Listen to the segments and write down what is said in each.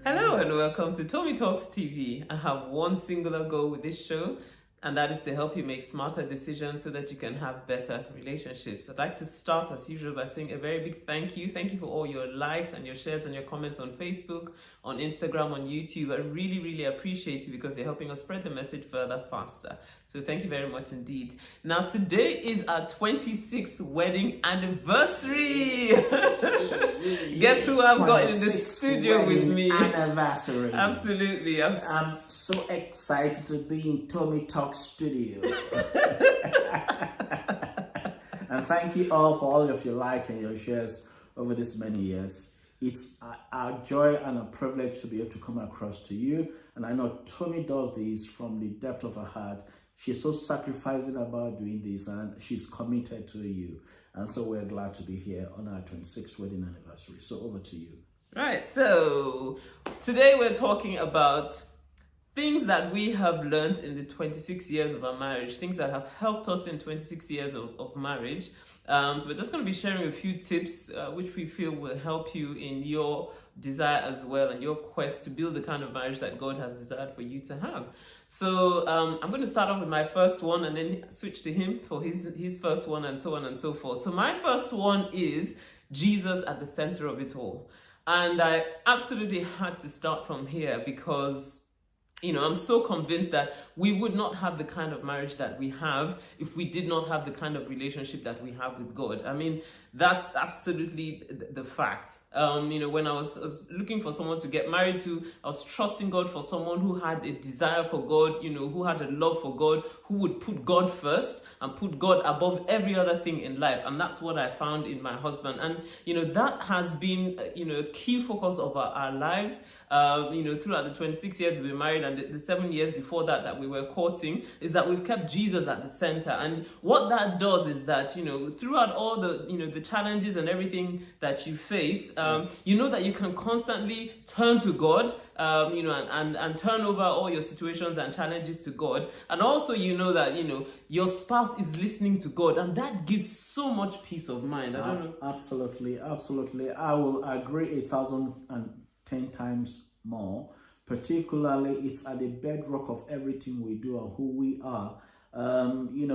Hello and welcome to Tomi Talks TV. I have one singular goal with this show, and that is to help you make smarter decisions so that you can have better relationships. I'd like to start as usual by saying a very big thank you. Thank you for all your likes and your shares and your comments on Facebook, on Instagram, on YouTube. I really, really appreciate you because you're helping us spread the message further faster. So thank you very much indeed. Now today is our 26th wedding anniversary. Guess who I've got in the studio with me? Anniversary. Absolutely. I'm so excited to be in Tomi Talk Studio. And thank you all for all of your likes and your shares over this many years. It's our joy and a privilege to be able to come across to you. And I know Tomi does this from the depth of her heart. She's so sacrificing about doing this and she's committed to you. And so we're glad to be here on our 26th wedding anniversary. So over to you. Right, so today we're talking about things that we have learned in the 26 years of our marriage, things that have helped us in 26 years of marriage. So we're just going to be sharing a few tips which we feel will help you in your desire as well and your quest to build the kind of marriage that God has desired for you to have. So I'm going to start off with my first one and then switch to him for his first one and so on and so forth. So my first one is Jesus at the center of it all. And I absolutely had to start from here because I'm so convinced that we would not have the kind of marriage that we have if we did not have the kind of relationship that we have with God. I mean, that's absolutely the fact. When I was looking for someone to get married to, I was trusting God for someone who had a desire for God, who had a love for God, who would put God first and put God above every other thing in life. And that's what I found in my husband. And, that has been, a key focus of our lives. Throughout the 26 years we've been married and the 7 years before that we were courting, is that we've kept Jesus at the center. And what that does is that, throughout all the challenges and everything that you face, that you can constantly turn to God, and turn over all your situations and challenges to God. And also, that, your spouse is listening to God, and that gives so much peace of mind. I don't know. Absolutely. I will agree 1,010 times more. Particularly, it's at the bedrock of everything we do and who we are.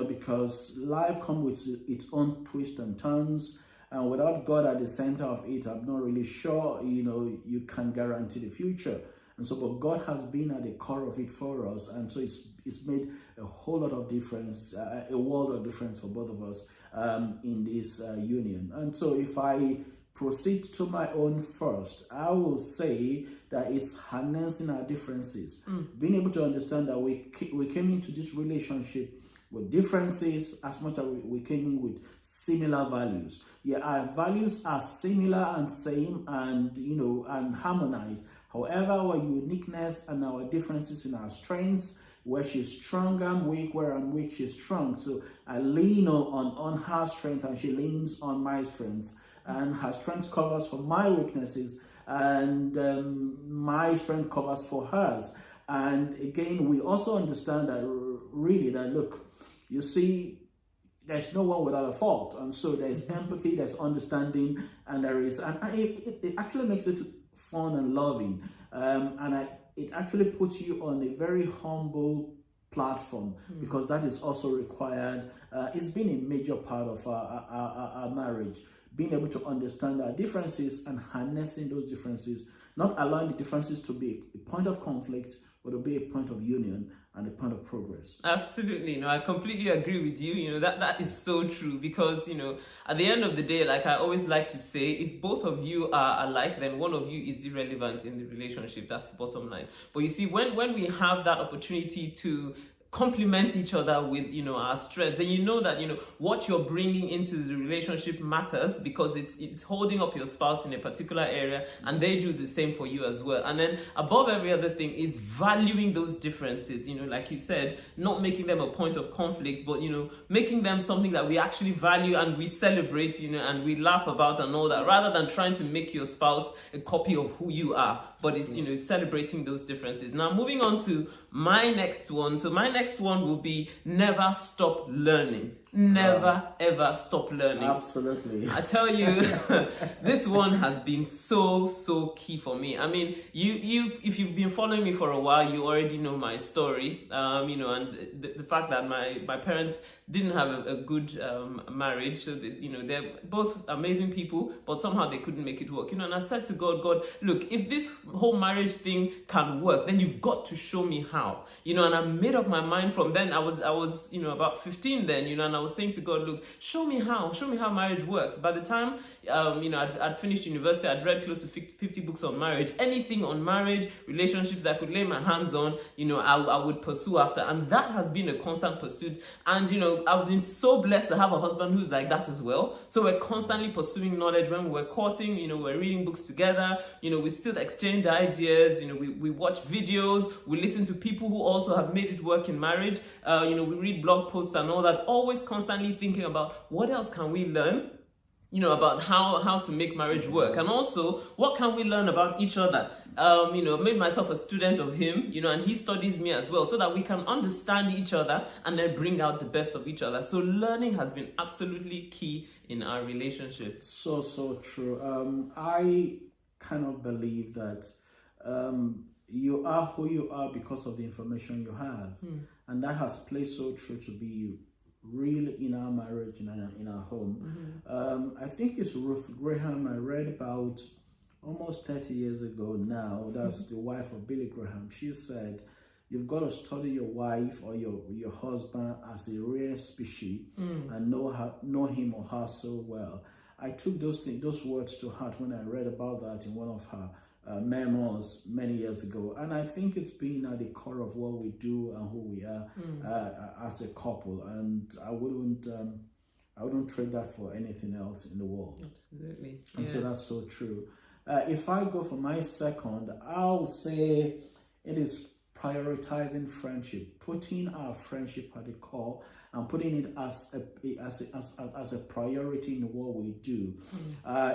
Because life comes with its own twists and turns. And without God at the center of it, I'm not really sure, you can guarantee the future. And so, but God has been at the core of it for us. And so it's made a whole lot of difference, a world of difference for both of us in this union. And so if I proceed to my own first, I will say that it's harnessing our differences. Being able to understand that we came into this relationship with differences as much as we came in with similar values. Yeah, our values are similar and same and, and harmonized. However, our uniqueness and our differences in our strengths, where she's strong, I'm weak, where I'm weak, she's strong. So I lean on her strength and she leans on my strength. And her strength covers for my weaknesses and my strength covers for hers. And again, we also understand that really that, look, you see, there's no one without a fault. And so there's empathy, there's understanding, and it actually makes it fun and loving. It actually puts you on a very humble platform because that is also required. It's been a major part of our marriage, being able to understand our differences and harnessing those differences, not allowing the differences to be a point of conflict, but to be a point of union and a point of progress. Absolutely. No, I completely agree with you. That is so true because, at the end of the day, like I always like to say, if both of you are alike, then one of you is irrelevant in the relationship. That's the bottom line. But you see, when we have that opportunity to complement each other with our strengths, and that what you're bringing into the relationship matters because it's holding up your spouse in a particular area and they do the same for you as well. And then above every other thing is valuing those differences, like you said, not making them a point of conflict, but making them something that we actually value and we celebrate, and we laugh about and all that, rather than trying to make your spouse a copy of who you are. But it's celebrating those differences. Now moving on to my next one. So my next one will be never stop learning. Never ever stop learning. Absolutely. I tell you, this one has been so key for me. I mean, you if you've been following me for a while, you already know my story. And the fact that my parents didn't have a good marriage, so that, they're both amazing people, but somehow they couldn't make it work. And I said to God, look, if this whole marriage thing can work, then you've got to show me how. And I made up my mind from then. I was about 15 then, and I was saying to God, look, show me how marriage works. By the time I'd finished university, I'd read close to 50 books on marriage. Anything on marriage, relationships that I could lay my hands on, I would pursue after. And that has been a constant pursuit. And I've been so blessed to have a husband who's like that as well. So we're constantly pursuing knowledge. When we're courting, we're reading books together, we still exchange ideas, we watch videos, we listen to people who also have made it work in marriage, we read blog posts and all that, always constantly thinking about what else can we learn, about how to make marriage work, and also what can we learn about each other. Made myself a student of him, and he studies me as well, so that we can understand each other and then bring out the best of each other. So learning has been absolutely key in our relationship. So true. I kind of believe that you are who you are because of the information you have, and that has played so true to be really in our marriage, in our home. I think it's Ruth Graham I read about almost 30 years ago now. That's the wife of Billy Graham. She said, you've got to study your wife or your husband as a rare species and know him or her so well. I took those words to heart when I read about that in one of her memoirs many years ago, and I think it's been at the core of what we do and who we are as a couple, and I wouldn't trade that for anything else in the world. Absolutely. And so that's so true. If I go for my second, I'll say it is prioritizing friendship, putting our friendship at the core and putting it as a priority in what we do.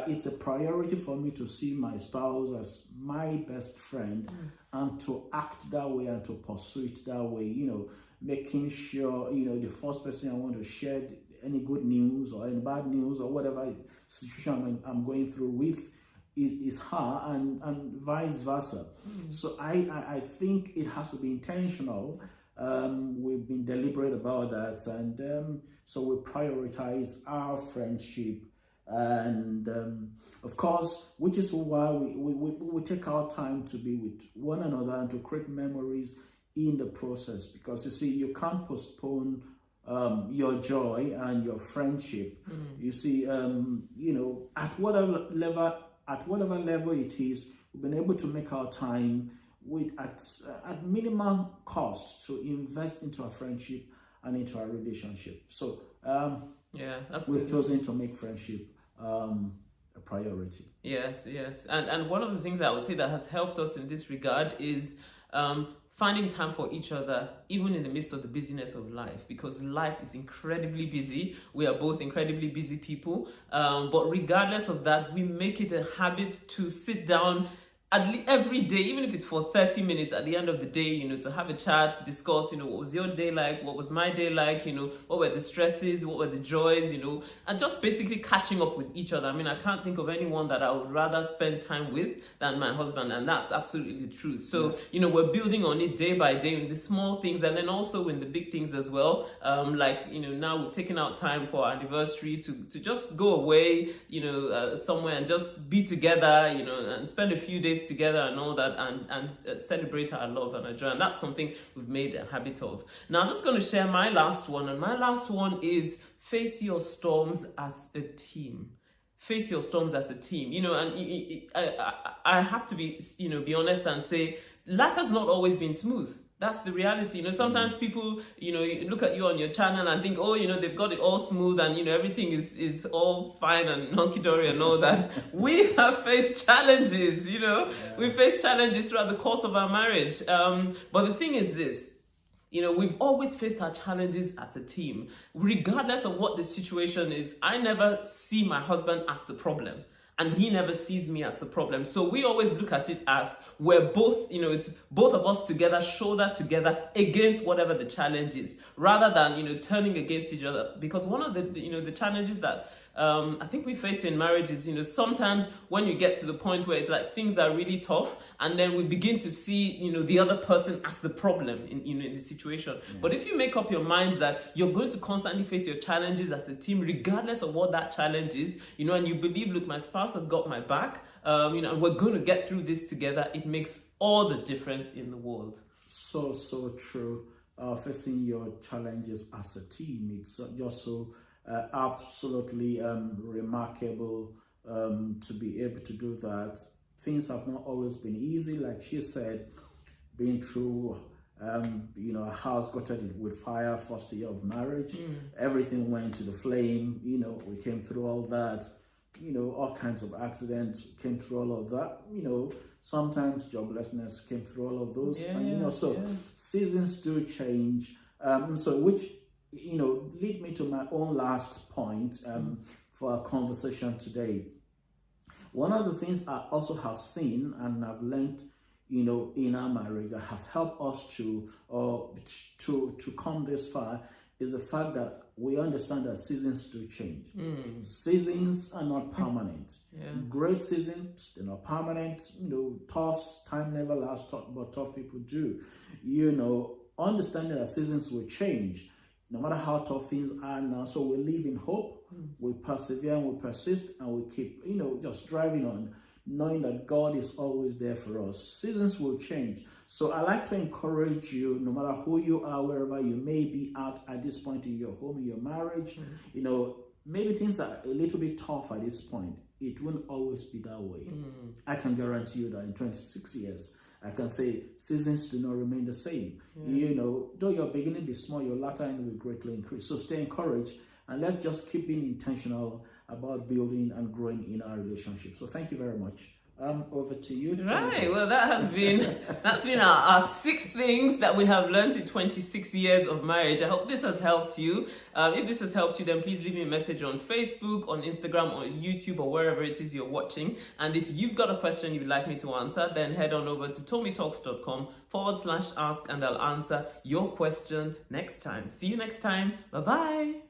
It's a priority for me to see my spouse as my best friend and to act that way and to pursue it that way, making sure, the first person I want to share any good news or any bad news or whatever situation I'm going through with is her, and vice versa. So I think it has to be intentional. We've been deliberate about that, and so we prioritize our friendship, and of course, which is why we take our time to be with one another and to create memories in the process, because you see, you can't postpone your joy and your friendship. You see, at whatever level it is, we've been able to make our time at minimum cost to invest into our friendship and into our relationship. So we've chosen to make friendship a priority. Yes. And one of the things I would say that has helped us in this regard is finding time for each other, even in the midst of the busyness of life, because life is incredibly busy. We are both incredibly busy people. But regardless of that, we make it a habit to sit down every day, even if it's for 30 minutes at the end of the day, to have a chat, discuss, what was your day like? What was my day like? What were the stresses? What were the joys? And just basically catching up with each other. I mean, I can't think of anyone that I would rather spend time with than my husband. And that's absolutely the truth. So, we're building on it day by day in the small things, and then also in the big things as well. Now we've taken out time for our anniversary to just go away, somewhere and just be together, and spend a few days together and all that, and celebrate our love and our joy. And that's something we've made a habit of. Now I'm just going to share my last one, and my last one is face your storms as a team. Face your storms as a team. And I have to be honest and say, life has not always been smooth. That's the reality. Sometimes people, look at you on your channel and think, they've got it all smooth and, everything is all fine and hunky-dory and all that. We have faced challenges, We faced challenges throughout the course of our marriage. But the thing is this, we've always faced our challenges as a team. Regardless of what the situation is, I never see my husband as the problem. and he never sees me as a problem. So we always look at it as we're both, it's both of us together, shoulder together against whatever the challenge is, rather than, turning against each other. Because one of the, the challenges that I think we face in marriage is, sometimes when you get to the point where it's like things are really tough, and then we begin to see, the other person as the problem in the situation. Yeah. But if you make up your minds that you're going to constantly face your challenges as a team, regardless of what that challenge is, and you believe, look, my spouse has got my back, and we're going to get through this together, it makes all the difference in the world. So true. Facing your challenges as a team, it's just so absolutely remarkable to be able to do that. Things have not always been easy, like she said, being through a house gutted with fire, first year of marriage, everything went to the flame, we came through all that, all kinds of accidents came through all of that, sometimes joblessness came through all of those, seasons do change, which lead me to my own last point for our conversation today. One of the things I also have seen and I've learned, in our marriage that has helped us to come this far is the fact that we understand that seasons do change. Seasons are not permanent. Great seasons, they're not permanent. Tough time never lasts, but tough people do. Understanding that seasons will change, no matter how tough things are now. So we live in hope, we persevere and we persist, and we keep, just driving on, knowing that God is always there for us. Seasons will change. So I like to encourage you, no matter who you are, wherever you may be at this point in your home, in your marriage, maybe things are a little bit tough at this point. It won't always be that way. I can guarantee you that in 26 years, I can say seasons do not remain the same. Though your beginning be small, your latter end will greatly increase. So stay encouraged, and let's just keep being intentional about building and growing in our relationship. So thank you very much. Over to you. Right. Well, that's been our 6 things that we have learned in 26 years of marriage. I hope this has helped you. If this has helped you, then please leave me a message on Facebook, on Instagram, or YouTube, or wherever it is you're watching. And if you've got a question you'd like me to answer, then head on over to tomitalks.com/ask, and I'll answer your question next time. See you next time. Bye-bye.